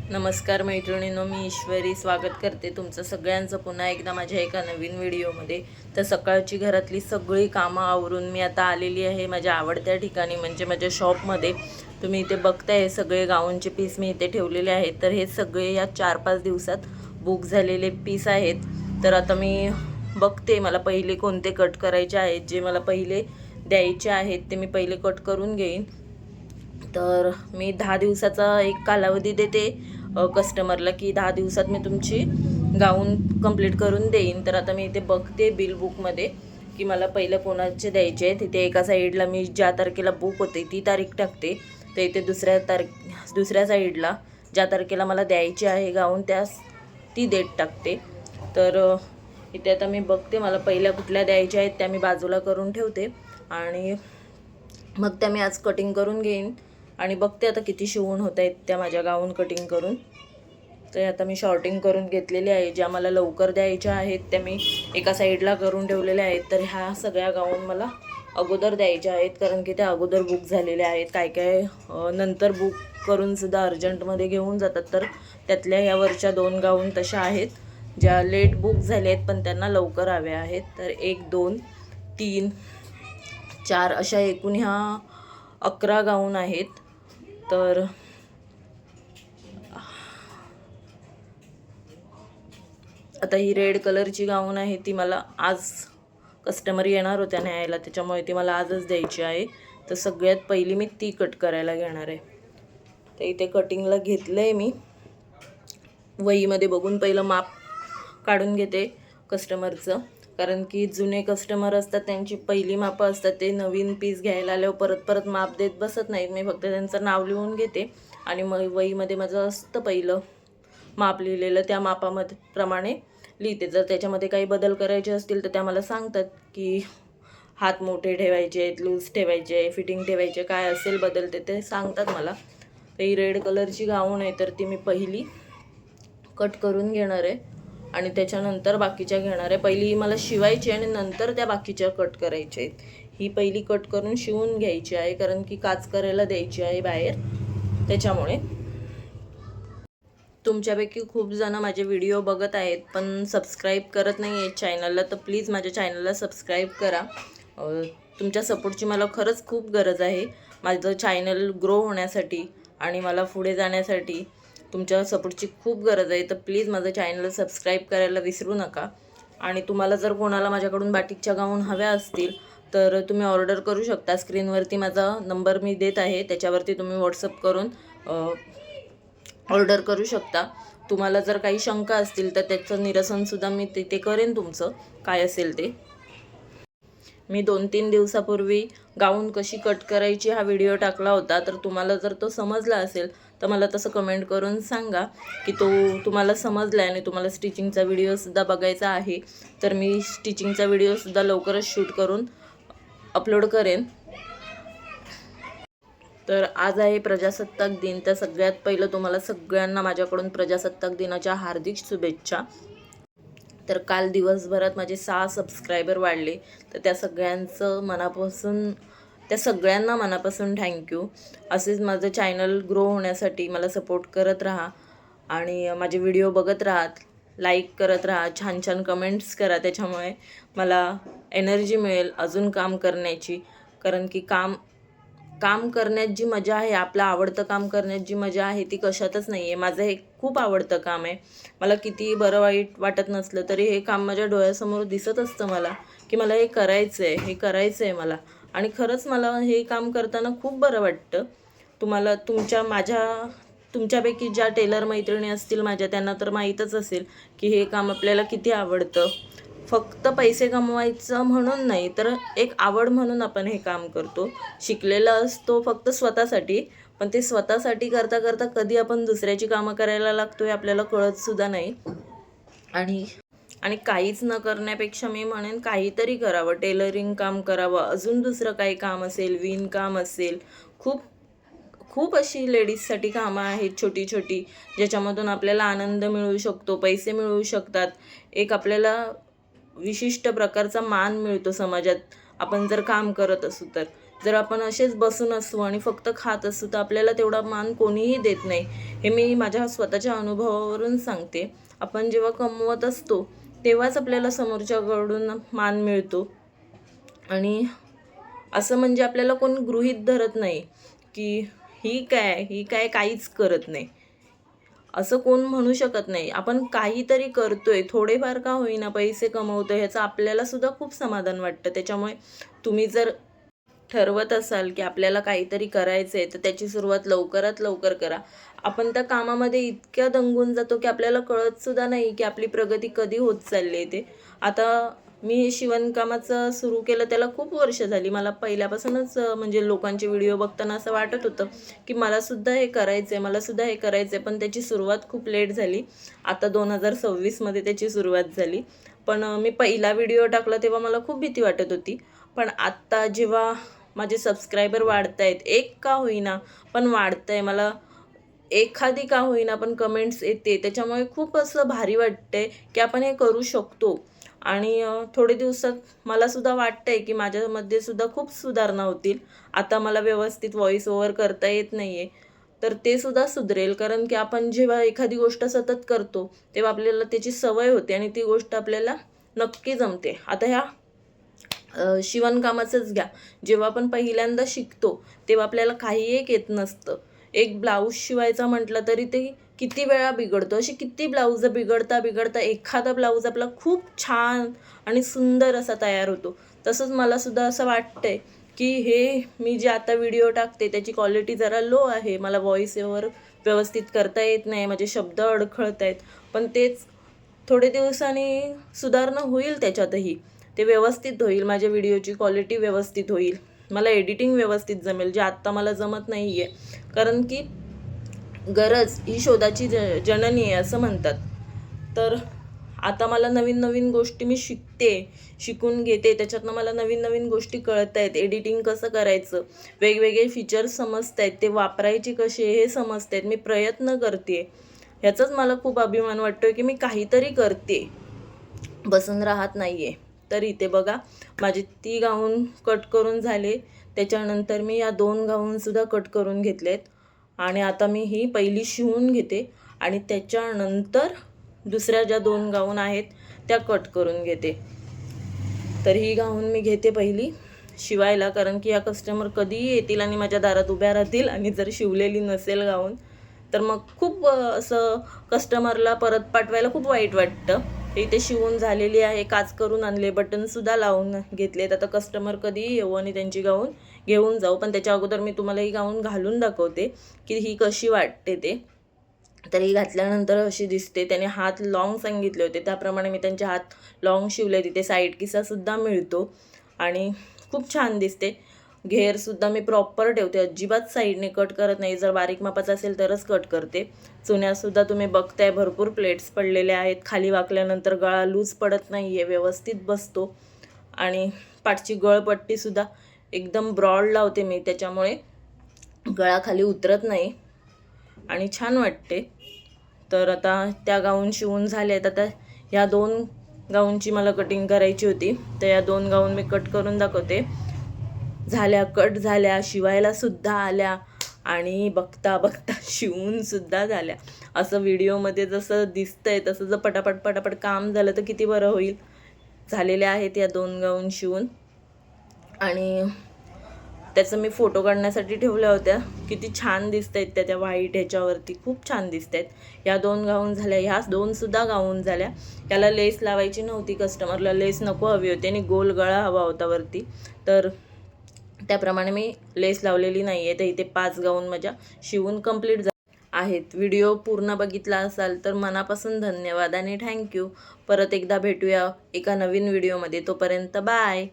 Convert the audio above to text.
नमस्कार मैत्रिणींनो, मी ईश्वरी स्वागत करते तुमचं सगळ्यांचं पुन्हा एकदा माझ्या एका नवीन व्हिडिओमध्ये। तर सकाळची घरातली सगळी कामं आवरून मी आता आलेली आहे माझ्या आवडत्या ठिकाणी, म्हणजे माझ्या शॉपमध्ये। तुम्ही इथे बघताय हे सगळे गाऊनचे पीस मी इथे ठेवलेले आहेत। तर हे सगळे या 4-5 दिवसात बुक झालेले पीस आहेत। तर आता मी बघते मला पहिले कोणते कट करायचे आहेत, जे मला पहिले द्यायचे आहेत ते मी पहिले कट करून घेईन। तर मी 10 दिवसाचा एक कालावधी देते कस्टमरला, की 10 दिवसात मी तुमची गाऊन कंप्लीट करून देईन। तर आता मी इथे बघते बिल बुकमध्ये की मला पहिलं कोणाचे द्यायचे आहे। तिथे एका साईडला मी ज्या तारखेला बुक होते ती तारीख टाकते, तर इथे दुसऱ्या साईडला ज्या तारखेला मला द्यायचे आहे गाऊन ती डेट टाकते। तर इथे आता मी बघते मला पहिल्या कुठल्या द्यायच्या आहेत त्या मी बाजूला करून ठेवते आणि मग त्या मी आज कटिंग करून घेईन आणि बघते आता किती शिवून होत आहेत त्या माझ्या गाऊन कटिंग करून। तर आता मी शॉर्टिंग करून घेतलेले आहे, ज्या मला लवकर द्यायच्या आहेत त्या मी एका साईडला करून ठेवलेल्या आहेत। तर ह्या सगळ्या गाऊन मला अगोदर द्यायच्या आहेत, कारण की त्या अगोदर बुक झालेल्या आहेत। काय काय नंतर बुक करून सुद्धा अर्जंटमध्ये घेऊन जातात। तर त्यातल्या ह्या वरच्या 2 गाऊन तशा आहेत ज्या लेट बुक झाले आहेत पण त्यांना लवकर हव्या आहेत। तर 1 2 3 4 अशा एकूण ह्या 11 गाऊन आहेत। तर आता ही रेड कलरची गाऊन आहे, ती मला आज कस्टमर येणार होत्या न्यायला, त्याच्यामुळे ती मला आजच द्यायची आहे। तर सगळ्यात पहिली मी ती कट करायला घेणार आहे। तर इथे कटिंगला घेतलं आहे मी, वहीमध्ये बघून पहिलं माप काढून घेते कस्टमरचं, कारण की जुने कस्टमर असतात त्यांची पहिली मापं असतात, ते नवीन पीस घ्यायला आल्यावर परत माप देत बसत नाहीत। मी फक्त त्यांचं नाव लिहून घेते आणि मग वहीमध्ये माझं असतं पहिलं माप लिहिलेलं, त्या मापामध्ये प्रमाणे लिहिते। जर त्याच्यामध्ये काही बदल करायचे असतील तर त्या मला सांगतात की हात मोठे ठेवायचे आहेत, लूज ठेवायचे आहे, फिटिंग ठेवायचे, काय असेल बदल ते सांगतात मला। तर ही रेड कलरची गाऊन आहे, तर ती मी पहिली कट करून घेणार आहे आणि त्याच्यानंतर बाकीच्या घेणार आहे। पहिली मला शिवायची आणि नंतर त्या बाकीच्या कट करायच्या आहेत। ही पहिली कट करून शिवून घ्यायची आहे, कारण की काच करायला द्यायची आहे बाहेर, त्याच्यामुळे। तुमच्यापैकी खूप जण माझे व्हिडिओ बघत आहेत पण सबस्क्राईब करत नाही आहेत चॅनलला, तर प्लीज माझ्या चॅनलला सबस्क्राईब करा। तुमच्या सपोर्टची मला खरंच खूप गरज आहे माझं चॅनल ग्रो होण्यासाठी आणि मला पुढे जाण्यासाठी तुमच्या सपोर्टची खूप गरज आहे। तर प्लीज माझं चॅनल सबस्क्राईब करायला विसरू नका। आणि तुम्हाला जर कोणाला माझ्याकडून बाटिकच्या गाऊन हव्या असतील तर तुम्ही ऑर्डर करू शकता। स्क्रीनवरती माझा नंबर मी देत आहे, त्याच्यावरती तुम्ही व्हॉट्सअप करून ऑर्डर करू शकता। तुम्हाला जर काही शंका असतील तर त्याचं निरसनसुद्धा मी ते करेन, तुमचं काय असेल ते। मी 2-3 दिवसापूर्वी गाऊन कशी कट करायची हा व्हिडिओ टाकला होता, तर तुम्हाला जर तो समजला असेल तर मला तसं कमेंट करून सांगा की तो तुम्हाला समजला आहे आणि तुम्हाला स्टिचिंगचा व्हिडिओसुद्धा बघायचा आहे। तर मी स्टिचिंगचा व्हिडिओसुद्धा लवकरच शूट करून अपलोड करेन। तर आज आहे प्रजासत्ताक दिन, तर सगळ्यात पहिलं तुम्हाला सगळ्यांना माझ्याकडून प्रजासत्ताक दिनाच्या हार्दिक शुभेच्छा। तर काल दिवसभरात माझे 6 सबस्क्रायबर वाढले, तर त्या सगळ्यांना मनापासून थँक्यू। असेच माझं चॅनल ग्रो होण्यासाठी मला सपोर्ट करत राहा आणि माझे व्हिडिओ बघत राहा, लाईक करत राहा, छान छान कमेंट्स करा, त्याच्यामुळे मला एनर्जी मिळेल अजून काम करण्याची। कारण की काम करण्यात जी मजा आहे, आपलं आवडतं काम करण्यात जी मजा आहे ती कशातच नाही आहे। माझं हे खूप आवडतं काम आहे, मला किती बरं वाईट वाटत नसलं तरी हे काम माझ्या डोळ्यासमोर दिसत असतं मला, की मला हे करायचं आहे मला। आणि खरंच मला हे काम करताना खूप बरं वाटतं। तुमच्यापैकी ज्या टेलर मैत्रिणी असतील माझ्या, त्यांना तर माहीतच असेल की हे काम आपल्याला किती आवडतं। फक्त पैसे कमवायचं म्हणून नाही, तर एक आवड म्हणून आपण हे काम करतो। शिकलेला असतो फक्त स्वतःसाठी, पण ते स्वतःसाठी करता करता कधी आपण दुसऱ्याची कामं करायला लागतोय आपल्याला कळतसुद्धा नाही। आणि काहीच न करण्यापेक्षा मी म्हणेन काहीतरी करावं, टेलरिंग काम करावं, अजून दुसरं काही काम असेल, विणकाम असेल, खूप खूप अशी लेडीजसाठी कामं आहेत छोटी छोटी, ज्याच्यामधून आपल्याला आनंद मिळू शकतो, पैसे मिळू शकतात, एक आपल्याला विशिष्ट प्रकारचा मान मिळतो समाजात आपण जर काम करत असू तर। जर आपण असेच बसून असू आणि फक्त खात असू तर आपल्याला तेवढा मान कोणीही देत नाही. हे मी माझ्या स्वतःच्या अनुभवावरून सांगते. आपण जेव्हा कमवत असतो तेव्हाच आपल्याला समोरच्याकडून मान मिळतो. आणि असं म्हणजे आपल्याला कोण गृहीत धरत नाही की ही काय काहीच करत नाही, असं कोण म्हणू शकत नाही. आपण काहीतरी करतोय, थोडेफार का होईना पैसे कमवतोय, ह्याचं आपल्याला सुद्धा खूप समाधान वाटतं. त्याच्यामुळे तुम्ही जर ठरवत असाल की आपल्याला काहीतरी करायचं आहे तर त्याची सुरुवात लवकरात लवकर करा. आपण त्या कामामध्ये इतक्या दंगून जातो की आपल्याला कळत सुद्धा नाही की आपली प्रगती कधी होत चालली आहे ते. आता मी हे शिवणकामाचं सुरू केलं त्याला खूप वर्ष झाली. मला पहिल्यापासूनच म्हणजे लोकांचे व्हिडिओ बघताना असं वाटत होतं की मलासुद्धा हे करायचं आहे, मलासुद्धा हे करायचं आहे. पण त्याची सुरुवात खूप लेट झाली. आता 2026मध्ये त्याची सुरुवात झाली. पण मी पहिला व्हिडिओ टाकला तेव्हा मला खूप भीती वाटत होती. पण आत्ता जेव्हा माझे सबस्क्रायबर वाढत आहेत, एक का होईना पण वाढतं आहे, मला एखादी का होईना पण कमेंट्स येते, त्याच्यामुळे खूप असं भारी वाटतंय की आपण हे करू शकतो. आणि थोडे दिवसात मलासुद्धा वाटतं आहे की माझ्यामध्ये सुद्धा खूप सुधारणा होतील. आता मला व्यवस्थित व्हॉईस ओव्हर करता येत नाही आहे, तर ते सुद्धा सुधरेल. कारण की आपण जेव्हा एखादी गोष्ट सतत करतो तेव्हा आपल्याला त्याची सवय होते आणि ती गोष्ट आपल्याला नक्की जमते. आता ह्या शिवणकामाचंच घ्या. जेव्हा आपण पहिल्यांदा शिकतो तेव्हा आपल्याला काही एक येत नसतं. एक ब्लाऊज शिवायचा म्हटलं तरी ते किती वेळा बिघडतो. असे किती ब्लाऊज बिघडता बिघडता एखादा ब्लाऊज आपला खूप छान आणि सुंदर असा तयार होतो. तसंच मलासुद्धा असं वाटतंय की हे मी जे आता व्हिडिओ टाकते त्याची क्वालिटी जरा लो आहे. मला व्हॉईस ओव्हर व्यवस्थित करता येत नाही, माझे शब्द अडखळत आहेत. पण तेच थोडे दिवसांनी सुधारणा होईल त्याच्यातही. ते व्यवस्थित होईल, माझ्या व्हिडिओची क्वालिटी व्यवस्थित होईल, मला एडिटिंग व्यवस्थित जमेल, जे आत्ता मला जमत नाही आहे. कारण की गरज ही शोधाची जननी आहे असं म्हणतात. तर आता मला नवीन नवीन गोष्टी मी शिकून घेते. त्याच्यातनं मला नवीन नवीन गोष्टी कळत आहेत. एडिटिंग कसं करायचं, वेगवेगळे फीचर्स समजत आहेत, ते वापरायचे कसे हे समजत आहेत. मी प्रयत्न करते. ह्याचाच मला खूप अभिमान वाटतो की मी काहीतरी करते, बसून राहत नाही आहे. तर इथे बघा माझे 3 गाऊन कट करून झाले. त्याच्यानंतर मी या 2 गाऊनसुद्धा कट करून घेतलेत. आणि आता मी ही पहिली शिवून घेते आणि त्याच्यानंतर दुसऱ्या ज्या 2 गाऊन आहेत त्या कट करून घेते. तर ही गाऊन मी घेते पहिली शिवायला, कारण की या कस्टमर कधीही येतील आणि माझ्या दारात उभ्या राहतील आणि जर शिवलेली नसेल गाऊन तर मग खूप असं कस्टमरला परत पाठवायला खूप वाईट वाटतं. इथे शिवून झालेली आहे, काच करून आणले, बटनसुद्धा लावून घेतलेत. आता कस्टमर कधीही येऊ आणि त्यांची गाऊन घेऊन जाऊ. पण त्याच्या अगोदर मी तुम्हाला ही गाऊन घालून दाखवते की ही कशी वाटते ते. तर ही घातल्यानंतर अशी दिसते. त्याने हात लॉंग सांगितले होते त्याप्रमाणे मी त्यांचे हात लॉंग शिवले. तिथे साईड किसासुद्धा मिळतो आणि खूप छान दिसते. घेरसुद्धा मी प्रॉपर ठेवते, अजिबात साईडने कट करत नाही. जर बारीक मापाचा असेल तरच कट करते. चुन्यासुद्धा तुम्ही बघताय भरपूर प्लेट्स पडलेले आहेत. खाली वाकल्यानंतर गळा लूज पडत नाही आहे, व्यवस्थित बसतो. आणि पाठची गळपट्टीसुद्धा एकदम ब्रॉड लावते मी, त्याच्यामुळे गळा खाली उतरत नाही आणि छान वाटते. तर आता त्या गाऊन शिवून झाले आहेत. आता ह्या 2 गाऊनची मला कटिंग करायची होती, तर या 2 गाऊन मी कट करून दाखवते. झाल्या, कट झाल्या, शिवायला सुद्धा आल्या आणि बघता बघता शिवून सुद्धा झाल्या. असं व्हिडिओमध्ये जसं दिसतंय तसं जर पटापट पटापट काम झालं तर किती बरं होईल. झालेल्या आहेत या 2 गाऊन शिवून आणि त्याचं मी फोटो काढण्यासाठी ठेवल्या होत्या. किती छान दिसत आहेत त्या व्हाईट ह्याच्यावरती, खूप छान दिसत आहेत. या 2 गाऊन झाल्या, ह्या 2सुद्धा गाऊन झाल्या. त्याला लेस लावायची नव्हती, कस्टमरला लेस नको हवी होती आणि गोल गळा हवा होता वरती, तर त्याप्रमाणे मी लेस लावलेली नाही आहे. तर इथे 5 गाऊन माझ्या शिवून कंप्लीट आहेत. व्हिडिओ पूर्ण बघितला असाल तर मनापासून धन्यवाद आणि थँक्यू. परत एकदा भेटूया एका नवीन व्हिडिओमध्ये. तोपर्यंत बाय.